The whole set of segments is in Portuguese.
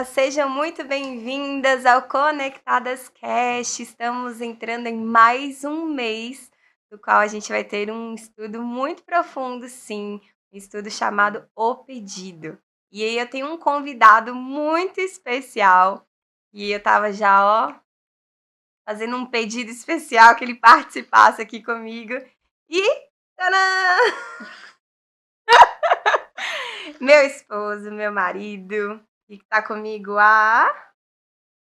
Sejam muito bem-vindas ao Conectadas Cast. Estamos entrando em mais um mês, do qual a gente vai ter um estudo muito profundo, sim, um estudo chamado O Pedido. E aí eu tenho um convidado muito especial, e eu tava já, fazendo um pedido especial que ele participasse aqui comigo. E, tadã! Meu esposo, meu marido, que tá comigo há...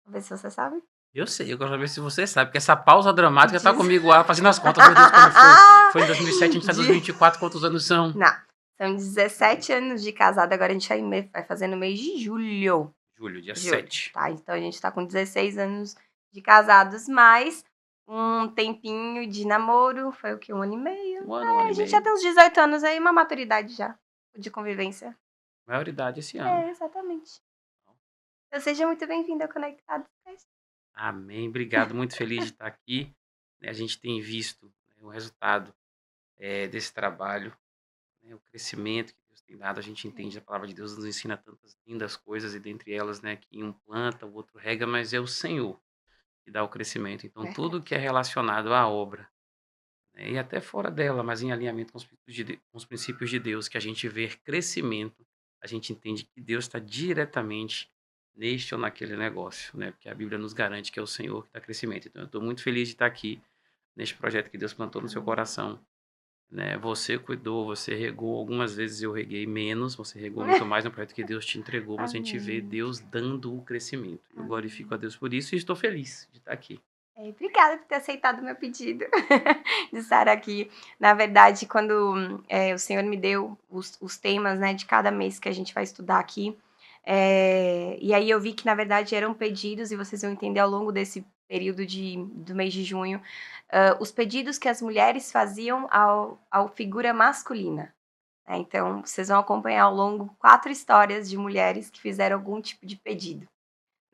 Vamos ver se você sabe. Eu sei, eu quero saber se você sabe, porque essa pausa dramática tá Diz- comigo lá, fazendo as contas, meu Deus, quando foi? Foi em 2007, a gente tá em 2024, quantos anos são? Não, são 17 anos de casado, agora a gente vai fazer no mês de julho. Julho, dia Julho, 7. tá? Então a gente tá com 16 anos de casados, mais um tempinho de namoro, foi o que? 1 ano e meio? Um ano A e gente já meio. tem uns 18 anos aí, uma maturidade já, de convivência. Maioridade esse ano. Exatamente. Então seja muito bem-vindo ao Conectados Cast. Amém, obrigado, muito feliz de estar aqui. A gente tem visto o resultado desse trabalho, o crescimento que Deus tem dado. A gente entende, a palavra de Deus nos ensina tantas lindas coisas, e dentre elas, que um planta, o outro rega, mas é o Senhor que dá o crescimento. Então, tudo que é relacionado à obra, e até fora dela, mas em alinhamento com os princípios de Deus, que a gente vê crescimento, a gente entende que Deus está diretamente neste ou naquele negócio, né? Porque a Bíblia nos garante que é o Senhor que dá crescimento. Então, eu estou muito feliz de estar aqui neste projeto que Deus plantou no seu coração, né? Você cuidou, você regou, algumas vezes eu reguei menos, você regou muito mais no projeto que Deus te entregou, mas a gente vê Deus dando o crescimento. Eu glorifico a Deus por isso e estou feliz de estar aqui. Obrigada por ter aceitado o meu pedido de estar aqui. Na verdade, quando o Senhor me deu os temas, né, de cada mês que a gente vai estudar aqui, e aí eu vi que, na verdade, eram pedidos, e vocês vão entender ao longo desse período do mês de junho, os pedidos que as mulheres faziam ao figura masculina. Né? Então, vocês vão acompanhar ao longo 4 histórias de mulheres que fizeram algum tipo de pedido.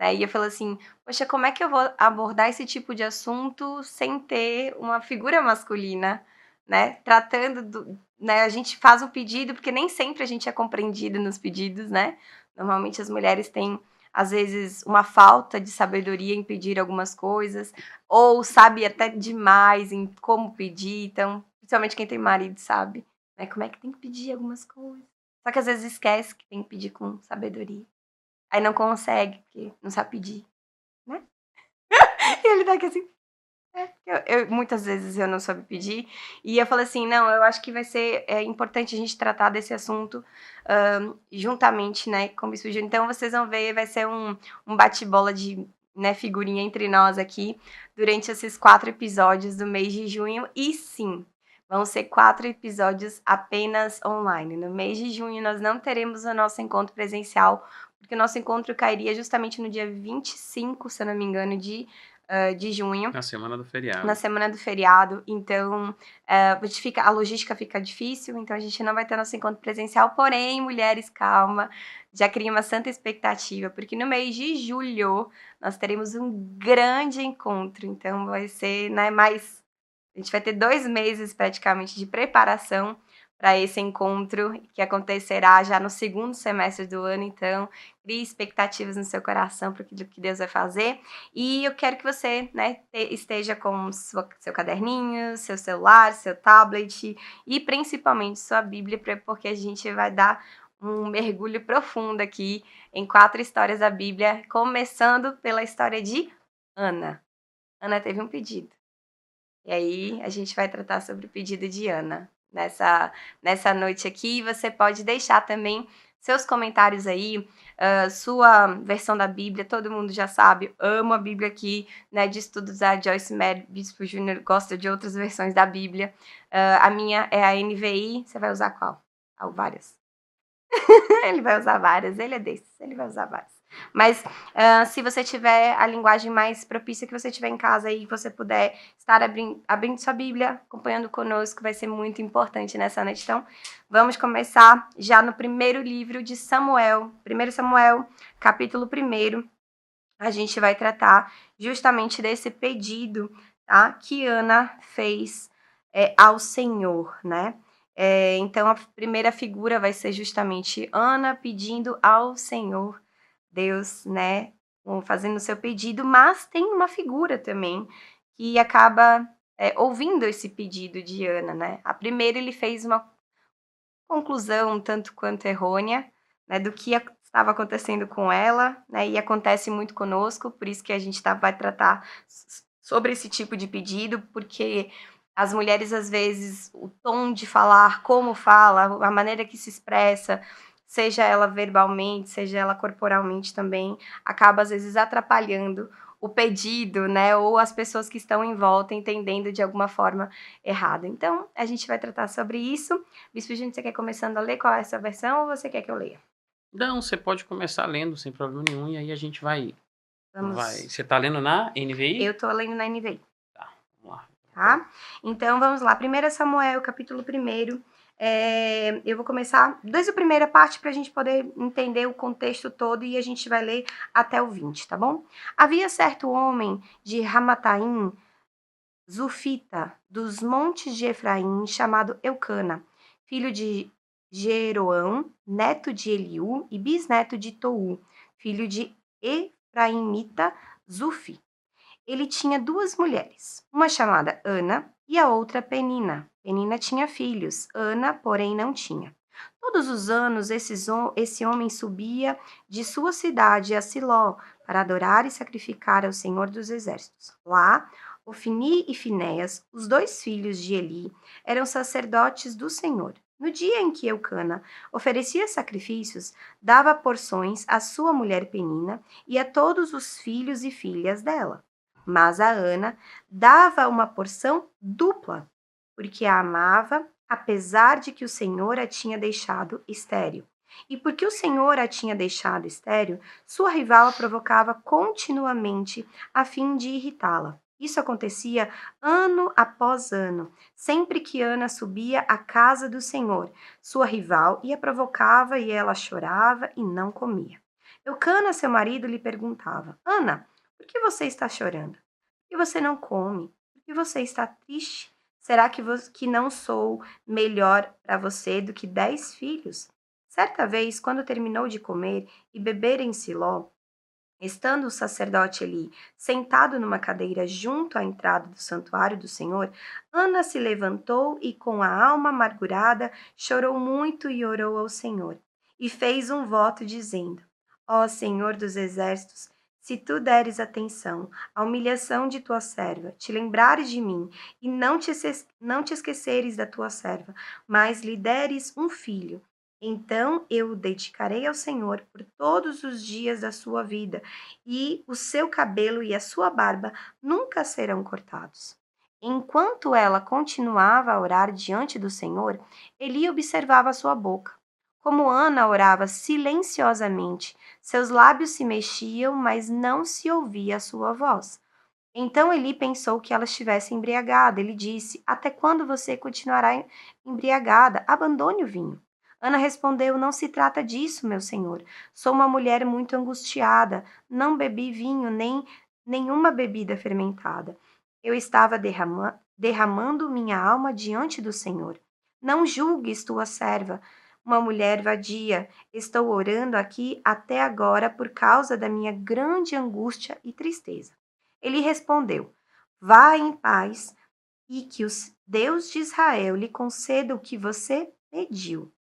Né? E eu falo assim, poxa, como é que eu vou abordar esse tipo de assunto sem ter uma figura masculina, né? Tratando né? A gente faz o pedido, porque nem sempre a gente é compreendido nos pedidos, né? Normalmente as mulheres têm, às vezes, uma falta de sabedoria em pedir algumas coisas, ou sabe até demais em como pedir, então, principalmente quem tem marido sabe, né? Como é que tem que pedir algumas coisas. Só que às vezes esquece que tem que pedir com sabedoria. Aí não consegue, porque não sabe pedir, né? E ele tá aqui assim. Muitas vezes eu não soube pedir. E eu falei assim, não, eu acho que vai ser importante a gente tratar desse assunto juntamente, né, com o Bispo Júnior. Então vocês vão ver, vai ser um bate-bola de figurinha entre nós aqui durante esses 4 episódios do mês de junho. E sim, vão ser 4 episódios apenas online. No mês de junho nós não teremos o nosso encontro presencial, porque o nosso encontro cairia justamente no dia 25, se eu não me engano, de junho. Na semana do feriado. Na semana do feriado. Então, a logística fica difícil, então a gente não vai ter nosso encontro presencial. Porém, mulheres, calma, já cria uma santa expectativa, porque no mês de julho nós teremos um grande encontro. Então, vai ser, né, mais... A gente vai ter 2 meses praticamente de preparação para esse encontro que acontecerá já no segundo semestre do ano. Então, crie expectativas no seu coração para aquilo que Deus vai fazer. E eu quero que você, né, esteja com seu caderninho, seu celular, seu tablet e principalmente sua Bíblia, porque a gente vai dar um mergulho profundo aqui em 4 histórias da Bíblia, começando pela história de Ana. Ana teve um pedido. E aí a gente vai tratar sobre o pedido de Ana nessa noite aqui. Você pode deixar também seus comentários aí, sua versão da Bíblia. Todo mundo já sabe, amo a Bíblia aqui, né, de estudos da Joyce Meyer. Bispo Júnior gosta de outras versões da Bíblia. A minha é a NVI. Você vai usar qual? Várias. Ele vai usar várias, ele é desses, ele vai usar várias. Mas se você tiver a linguagem mais propícia que você tiver em casa e você puder estar abrindo sua Bíblia, acompanhando conosco, vai ser muito importante nessa noite. Então, vamos começar já no primeiro livro de Samuel, 1 Samuel, capítulo 1. A gente vai tratar justamente desse pedido, tá, que Ana fez ao Senhor, né? Então, a primeira figura vai ser justamente Ana pedindo ao Senhor Deus, né, fazendo o seu pedido, mas tem uma figura também que acaba ouvindo esse pedido de Ana, né? A primeira ele fez uma conclusão um tanto quanto errônea, né, do que estava acontecendo com ela, né, e acontece muito conosco, por isso que a gente vai tratar sobre esse tipo de pedido, porque as mulheres, às vezes, o tom de falar, como fala, a maneira que se expressa, seja ela verbalmente, seja ela corporalmente também, acaba, às vezes, atrapalhando o pedido, né, ou as pessoas que estão em volta entendendo de alguma forma errada. Então, a gente vai tratar sobre isso. Bispo Júnior, você quer começando a ler qual é essa versão ou você quer que eu leia? Não, você pode começar lendo sem problema nenhum, e aí a gente vai. Vamos. Você tá lendo na NVI? Eu tô lendo na NVI, Tá, vamos lá. tá? Então vamos lá. 1 Samuel, capítulo 1. Eu vou começar desde a primeira parte para a gente poder entender o contexto todo e a gente vai ler até o 20, tá bom? Havia certo homem de Ramataim, Zufita, dos montes de Efraim, chamado Eucana, filho de Jeroão, neto de Eliú e bisneto de Tou, filho de Efraimita Zufi. Ele tinha duas mulheres, uma chamada Ana e a outra Penina. Penina tinha filhos, Ana, porém, não tinha. Todos os anos, esse homem subia de sua cidade a Siló para adorar e sacrificar ao Senhor dos Exércitos. Lá, Ofni e Finéias, os dois filhos de Eli, eram sacerdotes do Senhor. No dia em que Eucana oferecia sacrifícios, dava porções à sua mulher Penina e a todos os filhos e filhas dela. Mas a Ana dava uma porção dupla, porque a amava, apesar de que o Senhor a tinha deixado estéril. E porque o Senhor a tinha deixado estéril, sua rival a provocava continuamente a fim de irritá-la. Isso acontecia ano após ano, sempre que Ana subia à casa do Senhor. Sua rival ia provocava e ela chorava e não comia. Eucana, seu marido, lhe perguntava: Ana, por que você está chorando? Por que você não come? Por que você está triste? Será que não sou melhor para você do que 10 filhos? Certa vez, quando terminou de comer e beber em Siló, estando o sacerdote ali sentado numa cadeira junto à entrada do santuário do Senhor, Ana se levantou e, com a alma amargurada, chorou muito e orou ao Senhor. E fez um voto dizendo: Ó Senhor dos exércitos, se tu deres atenção à humilhação de tua serva, te lembrares de mim e não te esqueceres da tua serva, mas lhe deres um filho, então eu o dedicarei ao Senhor por todos os dias da sua vida, e o seu cabelo e a sua barba nunca serão cortados. Enquanto ela continuava a orar diante do Senhor, Eli observava sua boca. Como Ana orava silenciosamente, seus lábios se mexiam, mas não se ouvia a sua voz. Então Eli pensou que ela estivesse embriagada. Ele disse: Até quando você continuará embriagada? Abandone o vinho. Ana respondeu: Não se trata disso, meu senhor. Sou uma mulher muito angustiada. Não bebi vinho nem nenhuma bebida fermentada. Eu estava derramando minha alma diante do Senhor. Não julgues tua serva, uma mulher vadia. Estou orando aqui até agora por causa da minha grande angústia e tristeza. Ele respondeu: Vá em paz e que o Deus de Israel lhe conceda o que você pediu.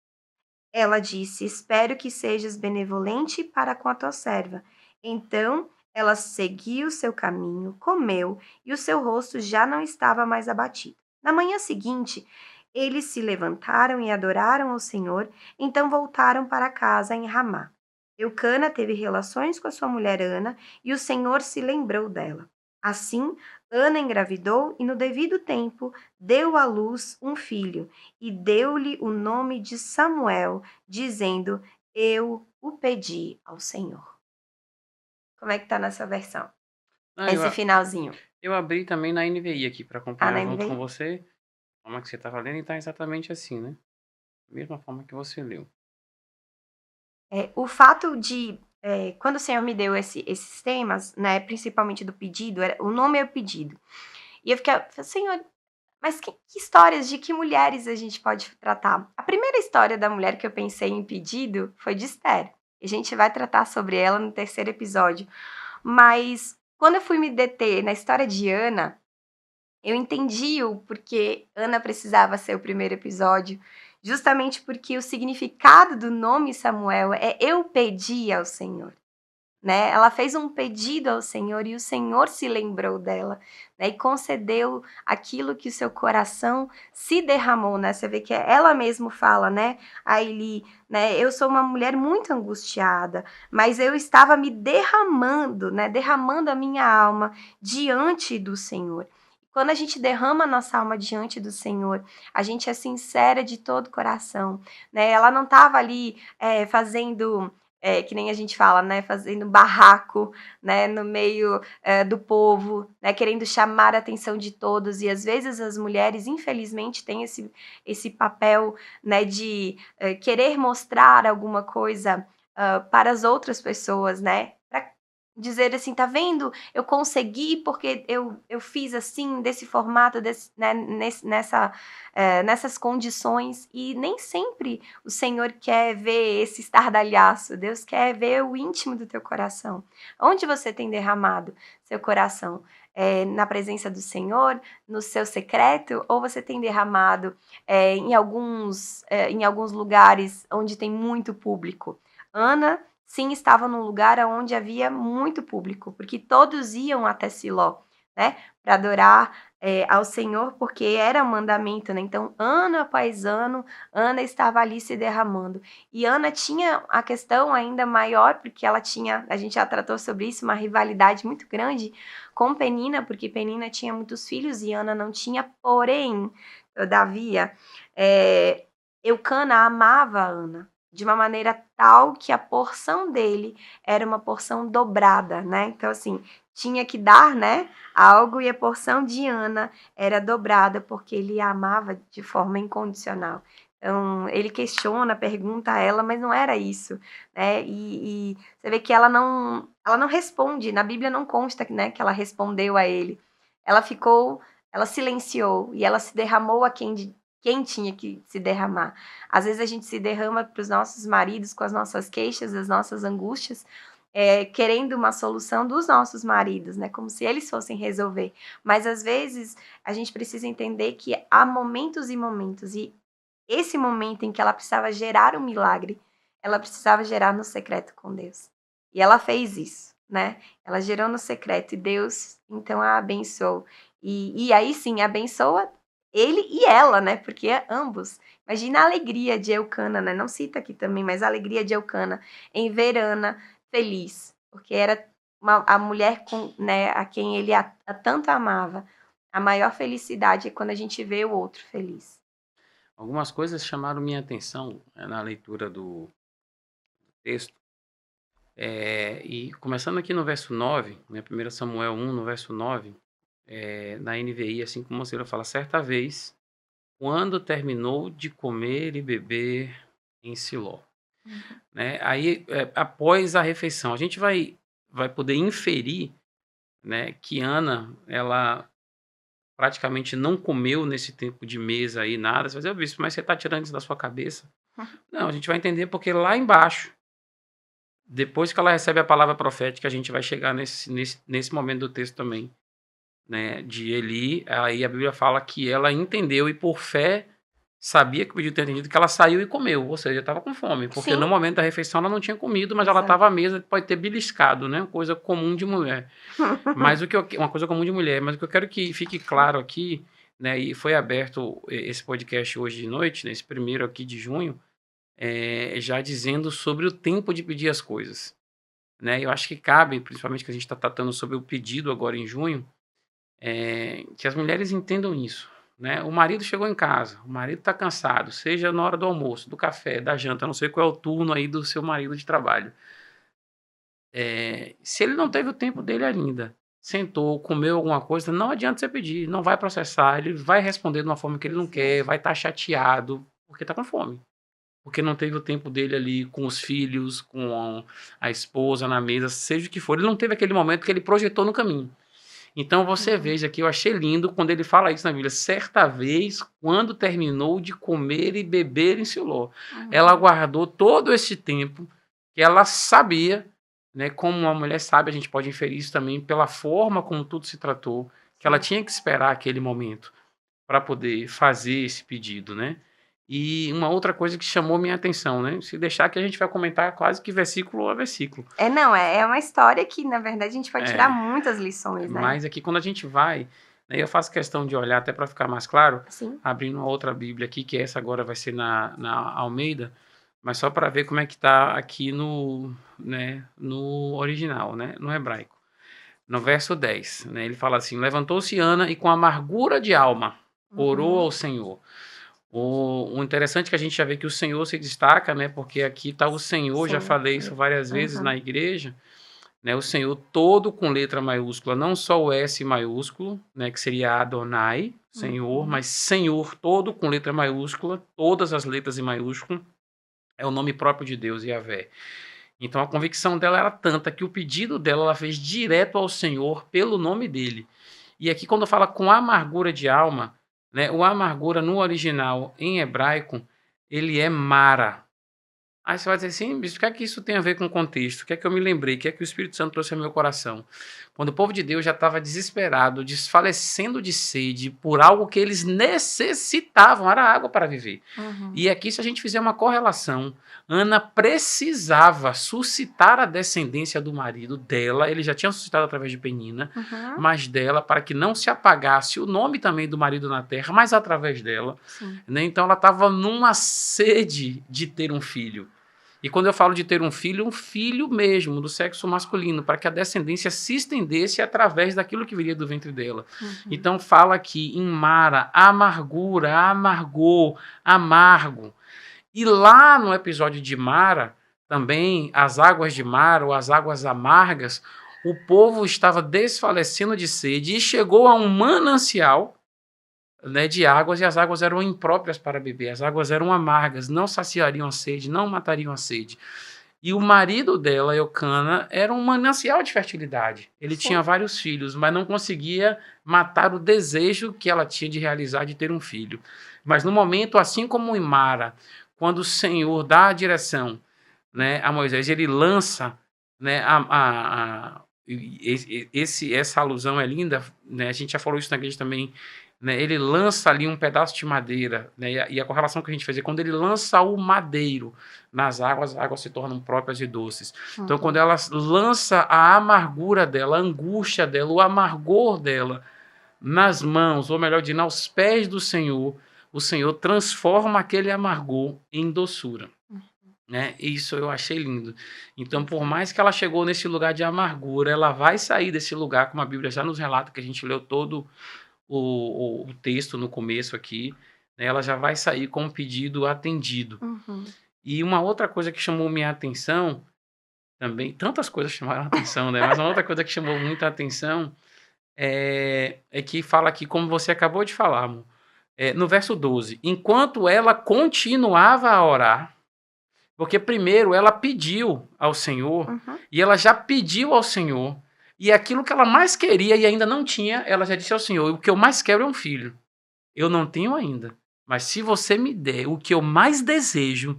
Ela disse: Espero que sejas benevolente para com a tua serva. Então ela seguiu seu caminho, comeu, e o seu rosto já não estava mais abatido. Na manhã seguinte, eles se levantaram e adoraram ao Senhor, então voltaram para casa em Ramá. Eucana teve relações com a sua mulher Ana, e o Senhor se lembrou dela. Assim, Ana engravidou e, no devido tempo, deu à luz um filho, e deu-lhe o nome de Samuel, dizendo: Eu o pedi ao Senhor. Como é que tá nessa versão? Ah, Esse finalzinho. eu abri também na NVI aqui para Ah, acompanhar na junto com NVI? você. A forma que você estava lendo e tá exatamente assim, né? Mesma forma que você leu. O fato de, quando o Senhor me deu esses temas, né, principalmente do pedido, o nome é o pedido. E eu fiquei, Senhor, mas que histórias de que mulheres a gente pode tratar? A primeira história da mulher que eu pensei em pedido foi de Esther. E a gente vai tratar sobre ela no terceiro episódio. Mas quando eu fui me deter na história de Ana, eu entendi o porquê Ana precisava ser o primeiro episódio, justamente porque o significado do nome Samuel é eu pedi ao Senhor. Né? Ela fez um pedido ao Senhor e o Senhor se lembrou dela, né? E concedeu aquilo que o seu coração se derramou, né? Você vê que ela mesma fala, né? A Eli, né? Eu sou uma mulher muito angustiada, mas eu estava me derramando, né? Derramando a minha alma diante do Senhor. Quando a gente derrama a nossa alma diante do Senhor, a gente é sincera de todo o coração, né? Ela não estava ali fazendo... que nem a gente fala, né, fazendo barraco, né, no meio do povo, né, querendo chamar a atenção de todos, e às vezes as mulheres, infelizmente, têm esse papel, né, de querer mostrar alguma coisa para as outras pessoas, né, para dizer assim, tá vendo? Eu consegui porque eu fiz assim, desse formato, né, nessas condições, e nem sempre o Senhor quer ver esse estardalhaço. Deus quer ver o íntimo do teu coração. Onde você tem derramado seu coração? Na presença do Senhor, no seu secreto, ou você tem derramado em alguns lugares onde tem muito público? Ana, sim, estava num lugar onde havia muito público, porque todos iam até Siló, né, para adorar ao Senhor, porque era um mandamento, né? Então, ano após ano, Ana estava ali se derramando. E Ana tinha a questão ainda maior, porque ela tinha, a gente já tratou sobre isso, uma rivalidade muito grande com Penina, porque Penina tinha muitos filhos e Ana não tinha, porém, todavia, Eucana amava Ana de uma maneira tal que a porção dele era uma porção dobrada, né? Então, assim, tinha que dar, né, algo, e a porção de Ana era dobrada porque ele a amava de forma incondicional. Então, ele questiona, pergunta a ela, mas não era isso, né? E você vê que ela não responde, na Bíblia não consta, né, que ela respondeu a ele. Ela silenciou e ela se derramou a quem tinha que se derramar. Às vezes a gente se derrama para os nossos maridos com as nossas queixas, as nossas angústias, querendo uma solução dos nossos maridos, né? Como se eles fossem resolver. Mas às vezes a gente precisa entender que há momentos e momentos, e esse momento em que ela precisava gerar um milagre, ela precisava gerar no secreto com Deus. E ela fez isso, né? Ela gerou no secreto e Deus, então, a abençoou. E aí sim, abençoa ele e ela, né? Porque ambos. Imagina a alegria de Eucana, né? Não cita aqui também, mas a alegria de Eucana em ver Ana feliz, porque era a mulher né, a quem ele tanto amava. A maior felicidade é quando a gente vê o outro feliz. Algumas coisas chamaram minha atenção na leitura do texto. E começando aqui no verso 9, né, 1 Samuel 1, no verso 9, na NVI, assim como a senhora fala, certa vez, quando terminou de comer e beber em Siló. Né? Aí, após a refeição, a gente vai poder inferir, né, que Ana, ela praticamente não comeu nesse tempo de mesa aí, nada. Você vai dizer, bispo, mas você está tirando isso da sua cabeça? Não, a gente vai entender porque lá embaixo, depois que ela recebe a palavra profética, a gente vai chegar nesse momento do texto também, né, de Eli. Aí a Bíblia fala que ela entendeu e por fé sabia que podia ter entendido, que ela saiu e comeu, ou seja, estava com fome, porque Sim. No momento da refeição ela não tinha comido, mas ela Exato. estava à mesa, pode ter beliscado, né, coisa comum de mulher. Mas uma coisa comum de mulher, mas o que eu quero que fique claro aqui, né, e foi aberto esse podcast hoje de noite, nesse primeiro aqui de junho, já dizendo sobre o tempo de pedir as coisas, né? Eu acho que cabe, principalmente que a gente está tratando sobre o pedido agora em junho, que as mulheres entendam isso, né? O marido chegou em casa, o marido está cansado, seja na hora do almoço, do café, da janta, não sei qual é o turno aí do seu marido de trabalho. Se ele não teve o tempo dele ainda, sentou, comeu alguma coisa, não adianta você pedir, não vai processar, ele vai responder de uma forma que ele não quer, vai estar chateado, porque está com fome. Porque não teve o tempo dele ali com os filhos, com a esposa na mesa, seja o que for. Ele não teve aquele momento que ele projetou no caminho. Então você veja que eu achei lindo quando ele fala isso na Bíblia. Certa vez, quando terminou de comer e beber em Siló, ela guardou todo esse tempo que ela sabia, né, como uma mulher sábia, a gente pode inferir isso também pela forma como tudo se tratou, que ela tinha que esperar aquele momento para poder fazer esse pedido, né? E uma outra coisa que chamou minha atenção, né? Se deixar que a gente vai comentar quase que versículo a versículo. Não, é uma história que, na verdade, a gente pode tirar É, muitas lições, né? mas aqui quando a gente vai, né, eu faço questão de olhar até para ficar mais claro, Sim. abrindo uma outra Bíblia aqui, que essa agora vai ser na Almeida, mas só para ver como é que está aqui né, no original, né, no hebraico. No verso 10, né, ele fala assim: levantou-se Ana e com amargura de alma orou ao Senhor. O interessante é que a gente já vê que o Senhor se destaca, né, porque aqui está o Senhor, já falei isso várias vezes na igreja, né, o Senhor todo com letra maiúscula, não só o S maiúsculo, né, que seria Adonai, Senhor, mas Senhor todo com letra maiúscula, todas as letras em maiúsculo, é o nome próprio de Deus, Yahvé. Então a convicção dela era tanta que o pedido dela ela fez direto ao Senhor pelo nome dele. E aqui quando fala com amargura de alma, né, o amargura no original em hebraico, ele é Mara. Aí você vai dizer assim, bicho, o que é que isso tem a ver com o contexto? O que é que eu me lembrei? O que é que o Espírito Santo trouxe ao meu coração? Quando o povo de Deus já estava desesperado, desfalecendo de sede por algo que eles necessitavam, era água para viver. E aqui, se a gente fizer uma correlação, Ana precisava suscitar a descendência do marido dela, ele já tinha suscitado através de Penina, mas dela, para que não se apagasse o nome também do marido na terra, mas através dela. Né? Então ela estava numa sede de ter um filho. E quando eu falo de ter um filho mesmo, do sexo masculino, para que a descendência se estendesse através daquilo que viria do ventre dela. Então fala aqui em Mara, amargura, amargor, amargo. E lá no episódio de Mara, também, as águas de Mara, ou as águas amargas, o povo estava desfalecendo de sede e chegou a um manancial, né, de águas, e as águas eram impróprias para beber, as águas eram amargas, não saciariam a sede, não matariam a sede. E o marido dela, Eucana, era um manancial de fertilidade. Ele tinha vários filhos, mas não conseguia matar o desejo que ela tinha de realizar de ter um filho. Mas no momento, assim como em Mara, quando o Senhor dá a direção, né, a Moisés, ele lança, né, essa alusão é linda, né, a gente já falou isso na igreja também, né, ele lança ali um pedaço de madeira, né, e a correlação que a gente fez é quando ele lança o madeiro nas águas, as águas se tornam próprias e doces. Então, quando ela lança a amargura dela, a angústia dela, o amargor dela nas mãos, ou melhor dizendo, aos pés do Senhor, o Senhor transforma aquele amargor em doçura. Né? Isso eu achei lindo. Então, por mais que ela chegou nesse lugar de amargura, ela vai sair desse lugar, como a Bíblia já nos relata, que a gente leu todo o texto no começo aqui, né, ela já vai sair com um pedido atendido. E uma outra coisa que chamou minha atenção, também, tantas coisas chamaram a atenção, né, mas uma outra coisa que chamou muita atenção é que fala aqui, como você acabou de falar, amor, no verso 12, enquanto ela continuava a orar, porque primeiro ela pediu ao Senhor, e ela já pediu ao Senhor, e aquilo que ela mais queria e ainda não tinha, ela já disse ao Senhor, o que eu mais quero é um filho. Eu não tenho ainda, mas se você me der o que eu mais desejo,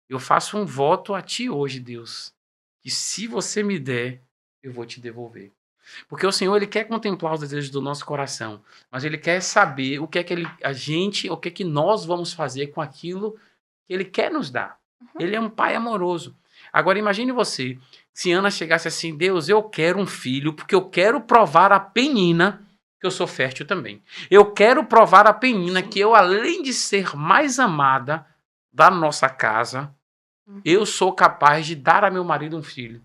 eu faço um voto a ti hoje, Deus, que se você me der, eu vou te devolver. Porque o Senhor, ele quer contemplar os desejos do nosso coração, mas ele quer saber o que é que o que é que nós vamos fazer com aquilo que ele quer nos dar. Ele é um pai amoroso. Agora imagine você, se Ana chegasse assim, Deus, eu quero um filho, porque eu quero provar a Penina que eu sou fértil também. Eu quero provar a Penina que eu, além de ser mais amada da nossa casa, eu sou capaz de dar a meu marido um filho.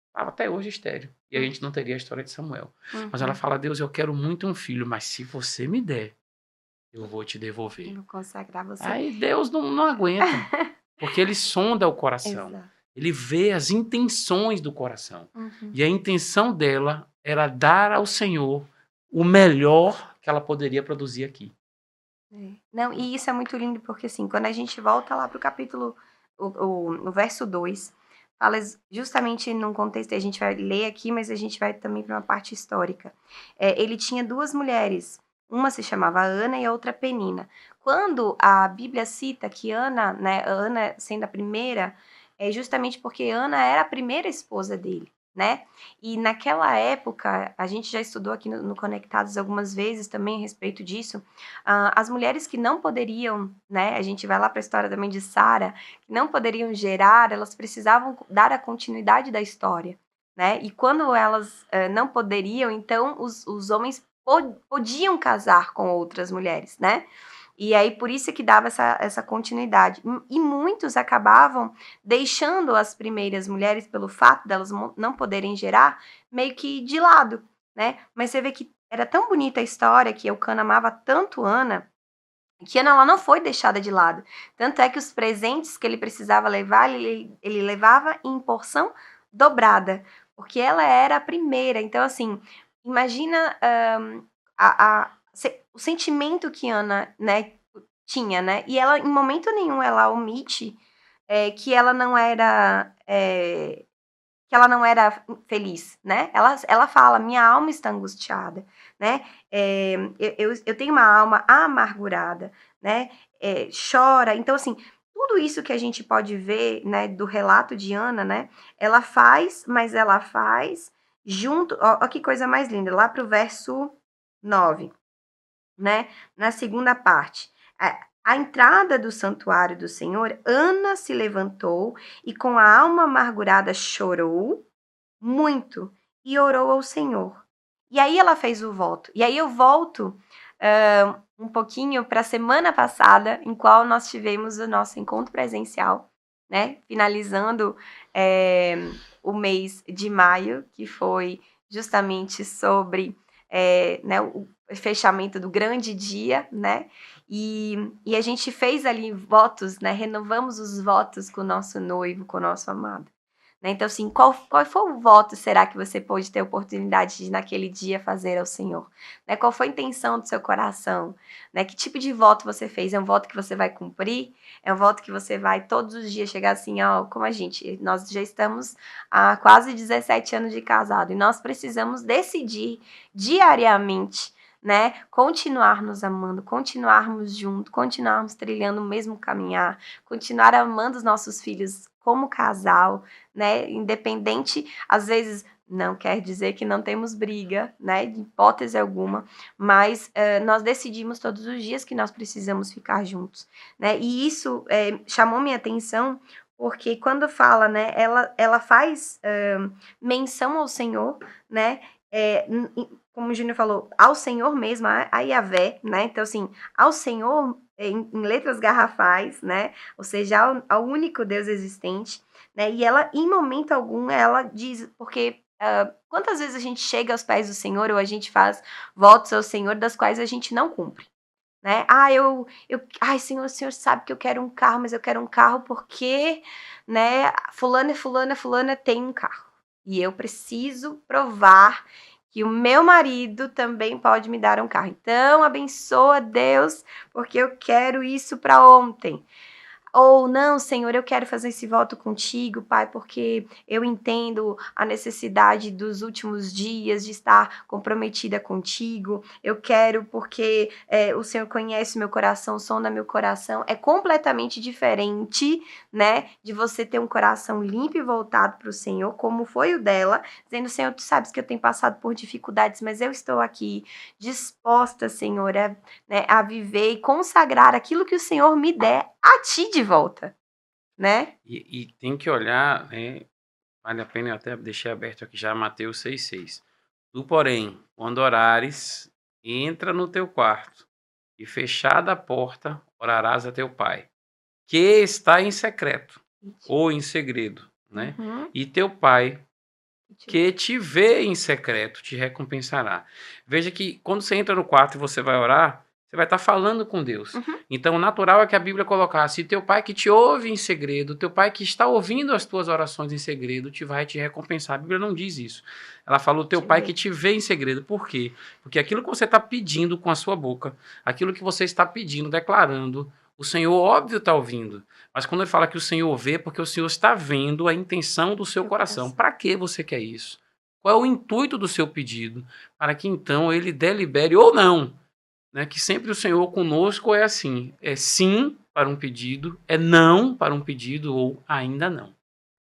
Estava até hoje estéril. E a gente não teria a história de Samuel. Mas ela fala, Deus, eu quero muito um filho, mas se você me der, eu vou te devolver. Vou consagrar você. Aí Deus não aguenta. Porque ele sonda o coração. Exato. Ele vê as intenções do coração. E a intenção dela era dar ao Senhor o melhor que ela poderia produzir aqui. Não, e isso é muito lindo, porque assim, quando a gente volta lá pro capítulo, no verso 2, fala justamente num contexto, a gente vai ler aqui, mas a gente vai também para uma parte histórica. Ele tinha duas mulheres, uma se chamava Ana e a outra Penina. Quando a Bíblia cita que Ana, né, Ana sendo a primeira, é justamente porque Ana era a primeira esposa dele, né? E naquela época, a gente já estudou aqui no Conectados algumas vezes também a respeito disso, as mulheres que não poderiam, né? A gente vai lá para a história também de Sara, que não poderiam gerar, elas precisavam dar a continuidade da história, né? E quando elas não poderiam, então os homens podiam casar com outras mulheres, né? E aí, por isso que dava essa continuidade. E muitos acabavam deixando as primeiras mulheres, pelo fato delas não poderem gerar, meio que de lado, né? Mas você vê que era tão bonita a história, que Eucana amava tanto Ana, que Ana ela não foi deixada de lado. Tanto é que os presentes que ele precisava levar, ele levava em porção dobrada, porque ela era a primeira. Então, assim, imagina o sentimento que Ana, né, tinha, né? E ela, em momento nenhum, ela omite que ela não era feliz, né? Ela fala, minha alma está angustiada, né? Eu tenho uma alma amargurada, né? Chora. Então, assim, tudo isso que a gente pode ver, né, do relato de Ana, né? Ela faz, mas ela faz junto. Ó que coisa mais linda, lá pro verso 9, né? Na segunda parte. A entrada do santuário do Senhor, Ana se levantou e com a alma amargurada chorou muito e orou ao Senhor. E aí ela fez o voto. E aí eu volto um pouquinho para a semana passada, em qual nós tivemos o nosso encontro presencial, né? Finalizando o mês de maio, que foi justamente sobre né, o fechamento do grande dia, né? E a gente fez ali votos, né? Renovamos os votos com o nosso noivo, com o nosso amado. Né? Então, assim, qual foi o voto, será que você pôde ter a oportunidade de, naquele dia, fazer ao Senhor? Né? Qual foi a intenção do seu coração? Né? Que tipo de voto você fez? É um voto que você vai cumprir? É um voto que você vai todos os dias chegar assim, ó, como a gente, nós já estamos há quase 17 anos de casado, e nós precisamos decidir diariamente, né, continuar nos amando, continuarmos juntos, continuarmos trilhando o mesmo caminhar, continuar amando os nossos filhos como casal, né, independente, às vezes não quer dizer que não temos briga, né, de hipótese alguma, mas nós decidimos todos os dias que nós precisamos ficar juntos, né, e isso chamou minha atenção, porque quando fala, né, ela faz menção ao Senhor, né, como o Júnior falou, ao Senhor mesmo, a Yahvé, né? Então, assim, ao Senhor em letras garrafais, né? Ou seja, ao único Deus existente, né? E ela, em momento algum, ela diz, porque quantas vezes a gente chega aos pés do Senhor ou a gente faz votos ao Senhor das quais a gente não cumpre, né? Ai, Senhor, o Senhor sabe que eu quero um carro, mas eu quero um carro porque, né, fulana tem um carro. E eu preciso provar que o meu marido também pode me dar um carro. Então, abençoa Deus, porque eu quero isso para ontem. Ou não, Senhor, eu quero fazer esse voto contigo, Pai, porque eu entendo a necessidade dos últimos dias de estar comprometida contigo. Eu quero porque o Senhor conhece o meu coração, sonda meu coração. É completamente diferente, né, de você ter um coração limpo e voltado para o Senhor, como foi o dela, dizendo, Senhor, tu sabes que eu tenho passado por dificuldades, mas eu estou aqui disposta, Senhor, a viver e consagrar aquilo que o Senhor me der a ti de volta, né? E tem que olhar, né? Vale a pena, eu até deixei aberto aqui já Mateus 6,6. Tu, porém, quando orares, entra no teu quarto e fechada a porta, orarás a teu pai, que está em secreto ou em segredo, né? Uhum. E teu pai, que te vê em secreto, te recompensará. Veja que quando você entra no quarto e você vai orar, você vai estar falando com Deus. Uhum. Então, o natural é que a Bíblia colocasse, teu pai que te ouve em segredo, teu pai que está ouvindo as tuas orações em segredo, te vai te recompensar. A Bíblia não diz isso. Ela falou, teu pai que te vê em segredo. Por quê? Porque aquilo que você está pedindo com a sua boca, aquilo que você está pedindo, declarando, o Senhor, óbvio, está ouvindo. Mas quando ele fala que o Senhor vê, é porque o Senhor está vendo a intenção do seu coração. Para que você quer isso? Qual é o intuito do seu pedido? Para que então ele delibere ou não. Né? Que sempre o Senhor conosco é assim. É sim para um pedido, é não para um pedido ou ainda não.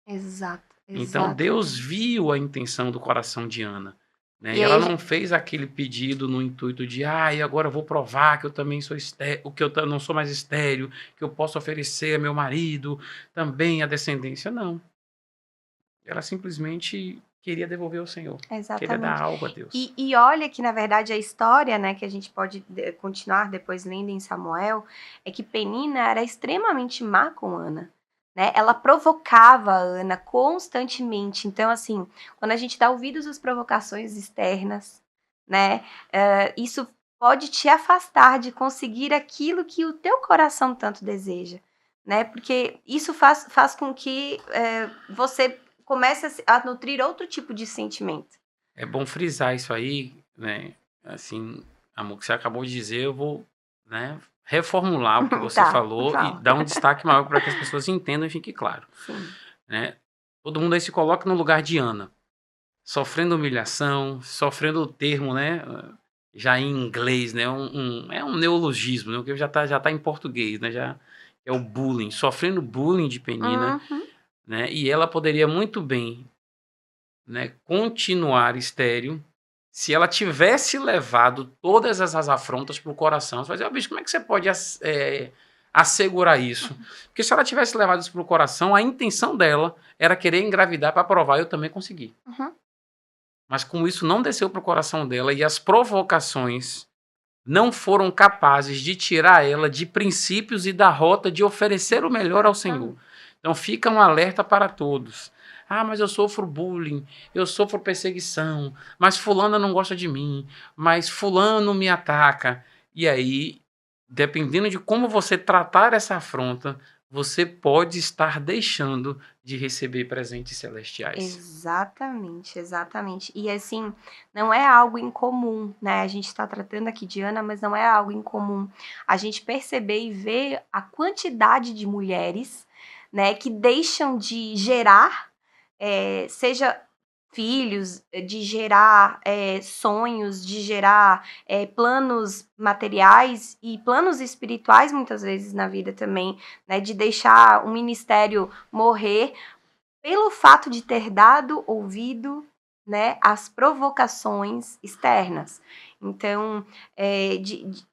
Exato, Então Deus exatamente. viu a intenção do coração de Ana, né? E E aí, ela não fez aquele pedido no intuito de, e agora eu vou provar que eu também sou estéril, que eu não sou mais estéril, que eu posso oferecer a meu marido também a descendência. Não. Ela simplesmente queria devolver ao Senhor, queria dar exatamente. algo a Deus. E olha que, na verdade, a história, né, que a gente pode continuar depois lendo em Samuel, é que Penina era extremamente má com Ana. Né? Ela provocava a Ana constantemente. Então, assim, quando a gente dá ouvidos às provocações externas, né, isso pode te afastar de conseguir aquilo que o teu coração tanto deseja. Né? Porque isso faz com que você comece a nutrir outro tipo de sentimento. É bom frisar isso aí, né? Assim, amor, que você acabou de dizer, eu vou, né, reformular o que você Tá, falou e fala. dar um destaque maior para que as pessoas entendam e fique claro, Sim. né? Todo mundo aí se coloca no lugar de Ana, sofrendo humilhação, sofrendo o termo, né? Já em inglês, né? É um neologismo, né? Que já tá em português, né? Já é o bullying, sofrendo bullying de Penina, Uhum. né? E ela poderia muito bem, né, continuar estéril se ela tivesse levado todas essas afrontas para o coração. Você vai dizer, bicho, como é que você pode assegurar isso? Porque se ela tivesse levado isso para o coração, a intenção dela era querer engravidar para provar, eu também consegui. Uhum. Mas como isso não desceu para o coração dela e as provocações não foram capazes de tirar ela de princípios e da rota de oferecer o melhor ao Senhor. Então fica um alerta para todos. Mas eu sofro bullying, eu sofro perseguição, mas fulano não gosta de mim, mas fulano me ataca. E aí, dependendo de como você tratar essa afronta, você pode estar deixando de receber presentes celestiais. Exatamente, exatamente. E assim, não é algo incomum, né? A gente está tratando aqui de Ana, mas não é algo incomum a gente perceber e ver a quantidade de mulheres, né, que deixam de gerar, seja filhos, de gerar sonhos, de gerar planos materiais e planos espirituais, muitas vezes na vida também, né? De deixar o ministério morrer pelo fato de ter dado ouvido, né, às provocações externas. Então,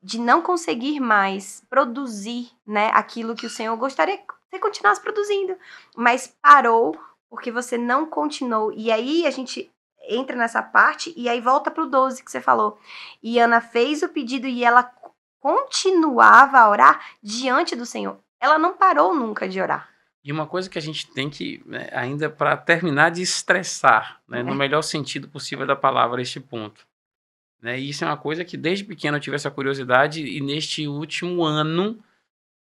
de não conseguir mais produzir, né, aquilo que o Senhor gostaria que você continuasse produzindo, mas parou porque você não continuou. E aí a gente entra nessa parte e aí volta para o 12 que você falou. E Ana fez o pedido e ela continuava a orar diante do Senhor. Ela não parou nunca de orar. E uma coisa que a gente tem que, né, ainda para terminar de estressar, né, no melhor sentido possível da palavra, este ponto. Né, e isso é uma coisa que desde pequeno eu tive essa curiosidade e neste último ano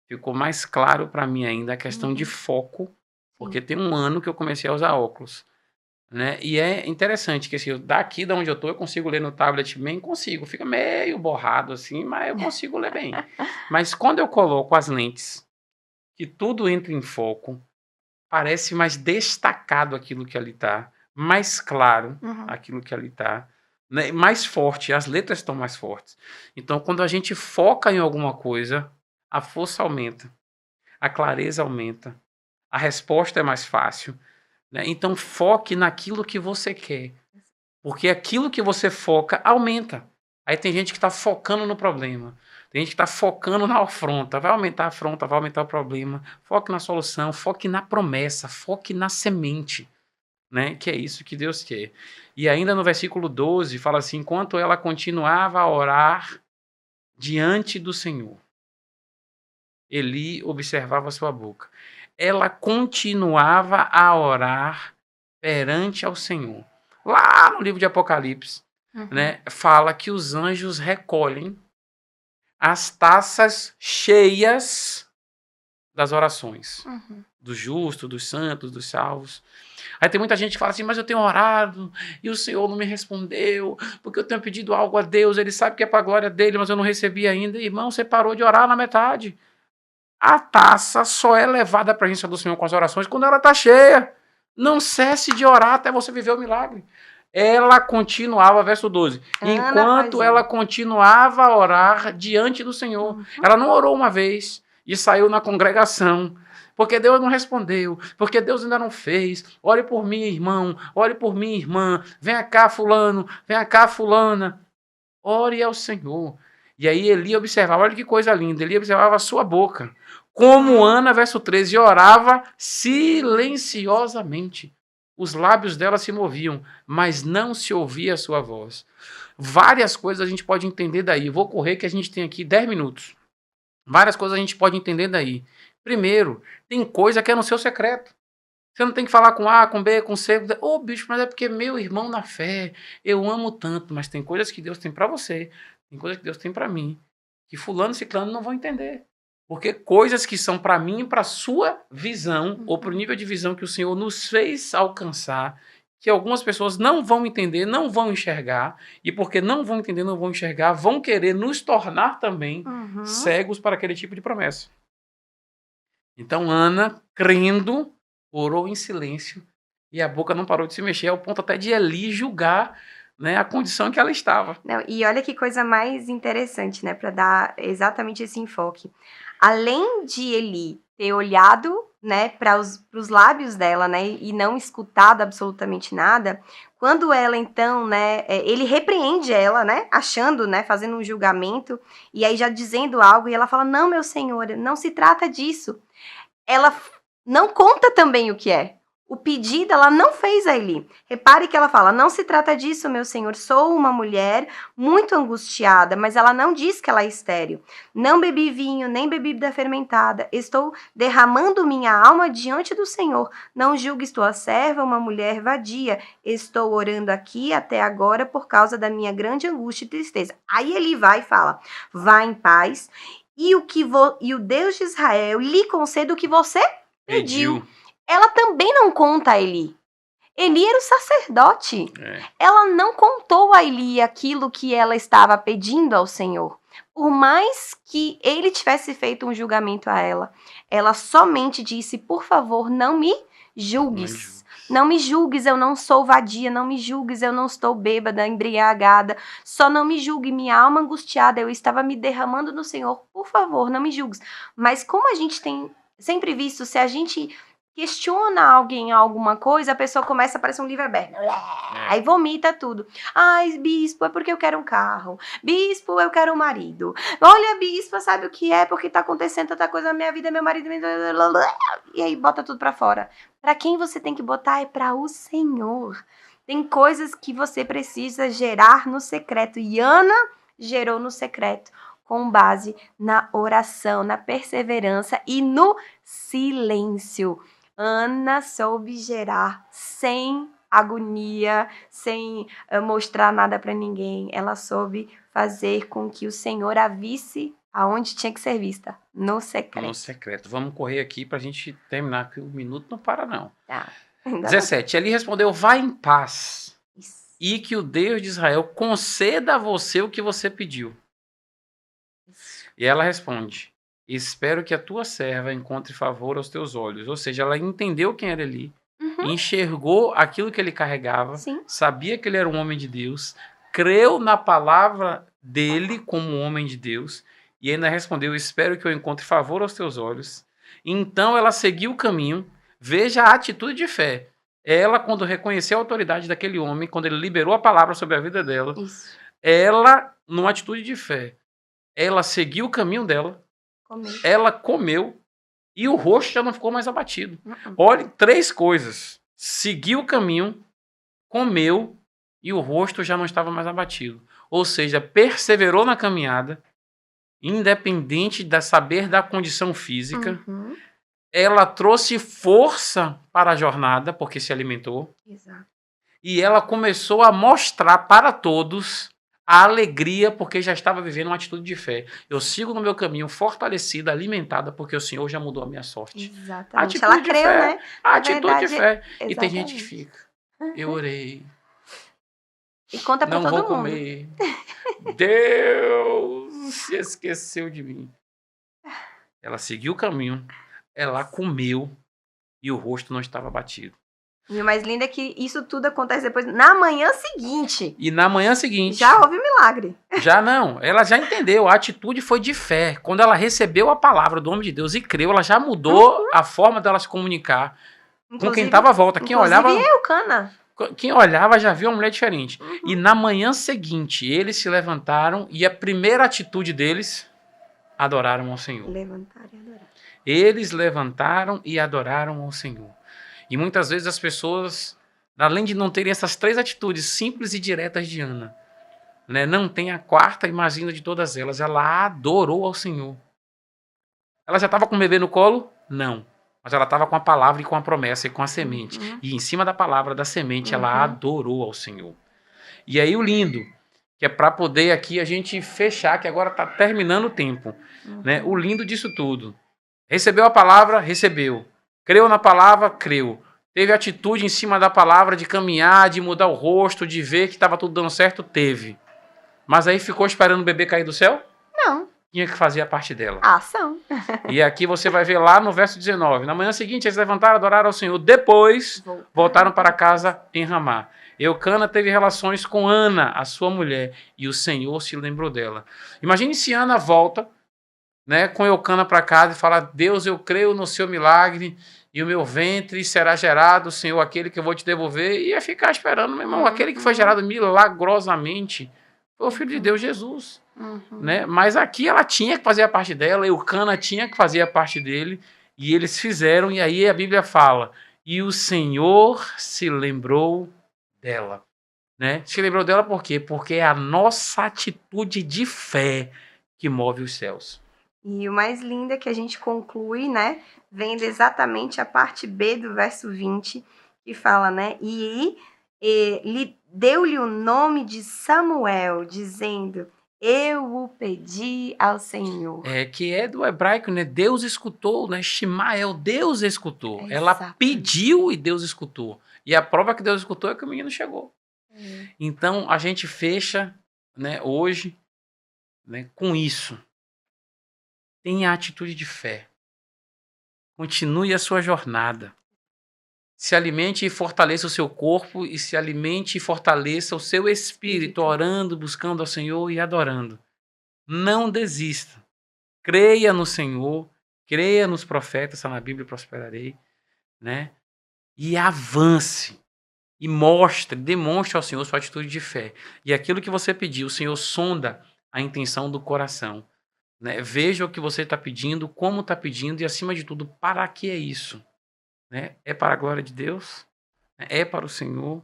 ficou mais claro para mim ainda a questão de foco, porque Sim. tem um ano que eu comecei a usar óculos. Né? E é interessante que assim, daqui de onde eu tô, eu consigo ler no tablet bem, consigo, fica meio borrado assim, mas eu consigo ler bem. Mas quando eu coloco as lentes, que tudo entra em foco, parece mais destacado aquilo que ali está, mais claro aquilo que ali está, né? Mais forte, as letras estão mais fortes. Então, quando a gente foca em alguma coisa, a força aumenta, a clareza aumenta, a resposta é mais fácil. Né? Então, foque naquilo que você quer, porque aquilo que você foca aumenta. Aí tem gente que está focando no problema. Tem gente que está focando na afronta. Vai aumentar a afronta, vai aumentar o problema. Foque na solução, foque na promessa, foque na semente. Né? Que é isso que Deus quer. E ainda no versículo 12, fala assim, enquanto ela continuava a orar diante do Senhor, Eli observava sua boca. Ela continuava a orar perante ao Senhor. Lá no livro de Apocalipse, né, fala que os anjos recolhem as taças cheias das orações dos justos, dos santos, dos salvos. Aí tem muita gente que fala assim, mas eu tenho orado e o Senhor não me respondeu, porque eu tenho pedido algo a Deus, ele sabe que é para a glória dele, mas eu não recebi ainda. Irmão, você parou de orar na metade. A taça só é levada à presença do Senhor com as orações quando ela está cheia. Não cesse de orar até você viver o milagre. Ela continuava, verso 12, enquanto ela continuava a orar diante do Senhor. Ela não orou uma vez e saiu na congregação. Porque Deus não respondeu, porque Deus ainda não fez. Ore por mim, irmão, ore por mim, irmã. Venha cá, fulano, venha cá, fulana. Ore ao Senhor. E aí Eli observava, olha que coisa linda, Eli observava a sua boca. Como Ana, verso 13, orava silenciosamente. Os lábios dela se moviam, mas não se ouvia a sua voz. Várias coisas a gente pode entender daí. Eu vou correr que a gente tem aqui 10 minutos. Várias coisas a gente pode entender daí. Primeiro, tem coisa que é no seu secreto. Você não tem que falar com A, com B, com C. Ô, bicho, mas é porque meu irmão na fé, eu amo tanto, mas tem coisas que Deus tem para você, tem coisas que Deus tem para mim, que fulano e ciclano não vão entender. Porque coisas que são para mim e para sua visão, ou para o nível de visão que o Senhor nos fez alcançar, que algumas pessoas não vão entender, não vão enxergar, e porque não vão entender, não vão enxergar, vão querer nos tornar também cegos para aquele tipo de promessa. Então, Ana, crendo, orou em silêncio e a boca não parou de se mexer, ao ponto até de Eli julgar, né, a condição em que ela estava. Não, e olha que coisa mais interessante, né, para dar exatamente esse enfoque. Além de Eli ter olhado, né, para os lábios dela, né, e não escutado absolutamente nada, quando ela então, né, ele repreende ela, né, achando, né, fazendo um julgamento, e aí já dizendo algo, e ela fala, não, meu senhor, não se trata disso. Ela não conta também o que é. O pedido ela não fez a Eli. Repare que ela fala, não se trata disso, meu senhor, sou uma mulher muito angustiada, mas ela não diz que ela é estéril. Não bebi vinho, nem bebida fermentada, estou derramando minha alma diante do Senhor. Não julgues tua serva, uma mulher vadia. Estou orando aqui até agora por causa da minha grande angústia e tristeza. Aí Eli vai e fala, vá em paz, e o Deus de Israel lhe conceda o que você pediu. Ela também não conta a Eli. Eli era o sacerdote. Ela não contou a Eli aquilo que ela estava pedindo ao Senhor. Por mais que ele tivesse feito um julgamento a ela, ela somente disse, por favor, não me julgues. Não me julgues, eu não sou vadia, não me julgues, eu não estou bêbada, embriagada, só não me julgue, minha alma angustiada, eu estava me derramando no Senhor, por favor, não me julgues. Mas como a gente tem sempre visto, se a gente questiona alguém alguma coisa, a pessoa começa a parecer um livro aberto. Aí vomita tudo. Ai, bispo, é porque eu quero um carro. Bispo, eu quero um marido. Olha, bispo, sabe o que é? Porque tá acontecendo tanta coisa na minha vida, meu marido... E aí bota tudo pra fora. Pra quem você tem que botar é pra o Senhor. Tem coisas que você precisa gerar no secreto. E Ana gerou no secreto, com base na oração, na perseverança e no silêncio. Ana soube gerar sem agonia, sem mostrar nada para ninguém. Ela soube fazer com que o Senhor a visse aonde tinha que ser vista, no secreto. No secreto. Vamos correr aqui para a gente terminar, que o minuto não para não. Tá. 17. Eli respondeu, vá em paz. Isso. E que o Deus de Israel conceda a você o que você pediu. Isso. E ela responde, espero que a tua serva encontre favor aos teus olhos. Ou seja, ela entendeu quem era Eli, enxergou aquilo que ele carregava, sabia que ele era um homem de Deus, creu na palavra dele como um homem de Deus, e ainda respondeu, espero que eu encontre favor aos teus olhos. Então ela seguiu o caminho. Veja a atitude de fé. Ela, quando reconheceu a autoridade daquele homem, quando ele liberou a palavra sobre a vida dela, ela, numa atitude de fé, ela seguiu o caminho dela, ela comeu e o rosto já não ficou mais abatido. Olha, 3 coisas. Seguiu o caminho, comeu e o rosto já não estava mais abatido. Ou seja, perseverou na caminhada, independente de saber da condição física. Ela trouxe força para a jornada, porque se alimentou. Exato. E ela começou a mostrar para todos a alegria, porque já estava vivendo uma atitude de fé. Eu sigo no meu caminho fortalecida, alimentada, porque o Senhor já mudou a minha sorte. Exatamente. Atitude ela creu, fé, né? A atitude de fé. Exatamente. E tem gente que fica. Eu orei. E conta pra todo mundo. Não vou comer. Deus se esqueceu de mim. Ela seguiu o caminho, ela comeu e o rosto não estava batido. E o mais lindo é que isso tudo acontece depois, na manhã seguinte. E na manhã seguinte... Já houve milagre. Já não, ela já entendeu, a atitude foi de fé. Quando ela recebeu a palavra do homem de Deus e creu, ela já mudou a forma dela se comunicar com quem estava à volta. Quem olhava, Eucana. Quem olhava já viu uma mulher diferente. E na manhã seguinte, eles se levantaram e a primeira atitude deles, adoraram ao Senhor. Levantaram e adoraram. Eles levantaram e adoraram ao Senhor. E muitas vezes as pessoas, além de não terem essas três atitudes simples e diretas de Ana, né, não tem a quarta e mais linda de todas elas. Ela adorou ao Senhor. Ela já estava com o bebê no colo? Não. Mas ela estava com a palavra e com a promessa e com a semente. E em cima da palavra, da semente, ela adorou ao Senhor. E aí o lindo, que é para poder aqui a gente fechar, que agora está terminando o tempo. Né? O lindo disso tudo. Recebeu a palavra? Recebeu. Creu na palavra? Creu. Teve atitude em cima da palavra de caminhar, de mudar o rosto, de ver que estava tudo dando certo? Teve. Mas aí ficou esperando o bebê cair do céu? Não. Tinha que fazer a parte dela. A ação. E aqui você vai ver lá no verso 19. Na manhã seguinte, eles levantaram, adoraram ao Senhor. Depois, voltaram para casa em Ramá. Eucana teve relações com Ana, a sua mulher, e o Senhor se lembrou dela. Imagine se Ana volta, né, com Eucana para casa e fala: Deus, eu creio no seu milagre, e o meu ventre será gerado, Senhor, aquele que eu vou te devolver. E ia ficar esperando, meu irmão, aquele que foi gerado milagrosamente foi o Filho de Deus, Jesus. Né? Mas aqui ela tinha que fazer a parte dela, Eucana tinha que fazer a parte dele, e eles fizeram, e aí a Bíblia fala: e o Senhor se lembrou dela. Né? Se lembrou dela por quê? Porque é a nossa atitude de fé que move os céus. E o mais lindo é que a gente conclui, né, vendo exatamente a parte B do verso 20, que fala, né, e deu-lhe o nome de Samuel, dizendo: eu o pedi ao Senhor. Que é do hebraico, né? Deus escutou, né? Shimael, Deus escutou. Ela pediu e Deus escutou. E a prova que Deus escutou é que o menino chegou. Então, a gente fecha, né, hoje, né, com isso. Tenha a atitude de fé. Continue a sua jornada. Se alimente e fortaleça o seu corpo e se alimente e fortaleça o seu espírito, orando, buscando ao Senhor e adorando. Não desista. Creia no Senhor, creia nos profetas, está na Bíblia, prosperarei, né? E avance. E demonstre ao Senhor sua atitude de fé. E aquilo que você pediu, o Senhor sonda a intenção do coração. Né? Veja o que você está pedindo, como está pedindo e, acima de tudo, para que é isso. Né? É para a glória de Deus? É para o Senhor?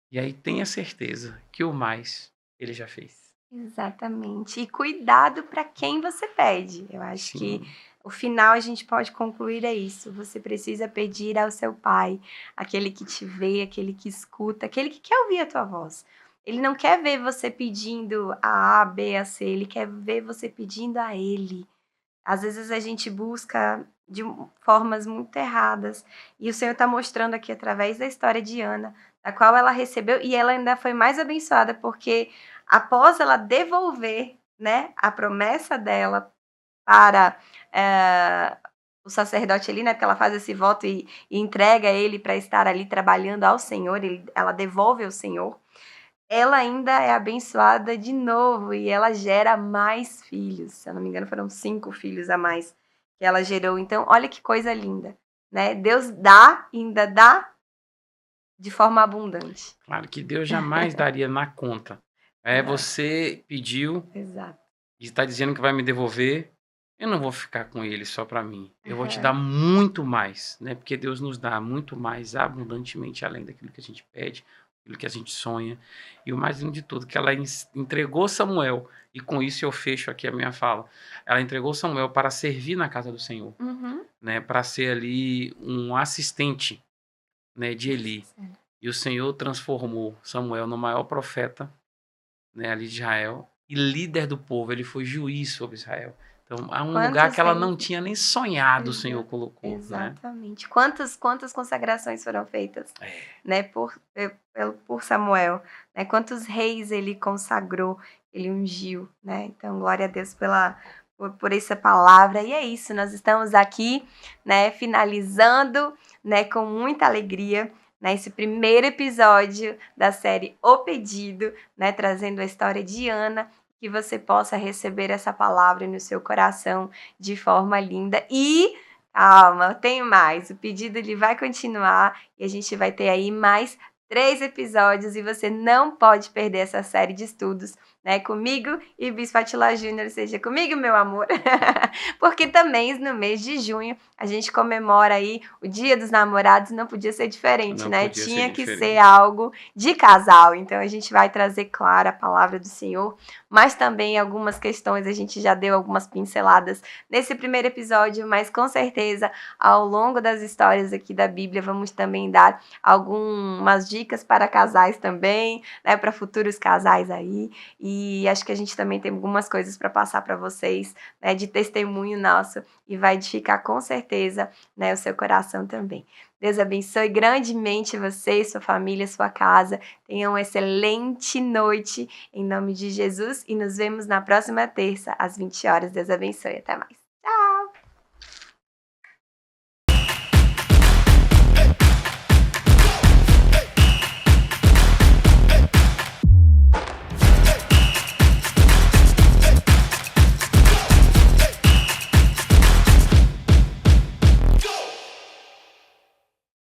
E aí tenha certeza que o mais Ele já fez. Exatamente. E cuidado para quem você pede. Eu acho que o final a gente pode concluir é isso. Você precisa pedir ao seu Pai, aquele que te vê, aquele que escuta, aquele que quer ouvir a tua voz. Ele não quer ver você pedindo a A, B, a C, ele quer ver você pedindo a Ele. Às vezes a gente busca de formas muito erradas. E o Senhor está mostrando aqui através da história de Ana, da qual ela recebeu, e ela ainda foi mais abençoada, porque após ela devolver, né, a promessa dela para o sacerdote ali, né, porque ela faz esse voto e entrega ele para estar ali trabalhando ao Senhor, ela devolve ao Senhor, ela ainda é abençoada de novo e ela gera mais filhos. Se eu não me engano, foram 5 filhos a mais que ela gerou. Então, olha que coisa linda, né? Deus dá e ainda dá de forma abundante. Claro que Deus jamais daria na conta. Você pediu e está dizendo que vai me devolver. Eu não vou ficar com ele só para mim. Eu vou te dar muito mais, né? Porque Deus nos dá muito mais abundantemente, além daquilo que a gente pede, aquilo que a gente sonha. E o mais lindo de tudo, que ela entregou Samuel, e com isso eu fecho aqui a minha fala, ela entregou Samuel para servir na casa do Senhor, né? Para ser ali um assistente, né, de Eli. E o Senhor transformou Samuel no maior profeta, né, ali de Israel, e líder do povo. Ele foi juiz sobre Israel. Então, há um lugar que ela não tinha nem sonhado, o Senhor colocou. Exatamente. Né? Quantas consagrações foram feitas, né, por Samuel? Né? Quantos reis ele consagrou, ele ungiu, né? Então, glória a Deus por essa palavra. E é isso, nós estamos aqui, né, finalizando, né, com muita alegria, né, esse primeiro episódio da série O Pedido, né, trazendo a história de Ana, que você possa receber essa palavra no seu coração de forma linda. E calma, tem mais. O pedido ele vai continuar e a gente vai ter aí mais 3 episódios e você não pode perder essa série de estudos, né, comigo e Bispo Atila Júnior, seja comigo, meu amor, porque também no mês de junho a gente comemora aí o Dia dos Namorados, não podia ser diferente, Não né? podia ser Tinha que ser diferente. algo de casal, então a gente vai trazer, claro, a palavra do Senhor, mas também algumas questões, a gente já deu algumas pinceladas nesse primeiro episódio, mas com certeza ao longo das histórias aqui da Bíblia vamos também dar algumas dicas para casais também, né, para futuros casais aí, e acho que a gente também tem algumas coisas para passar para vocês, né, de testemunho nosso, e vai edificar com certeza, né, o seu coração também. Deus abençoe grandemente você, sua família, sua casa. Tenham uma excelente noite em nome de Jesus e nos vemos na próxima terça às 20 horas. Deus abençoe. Até mais.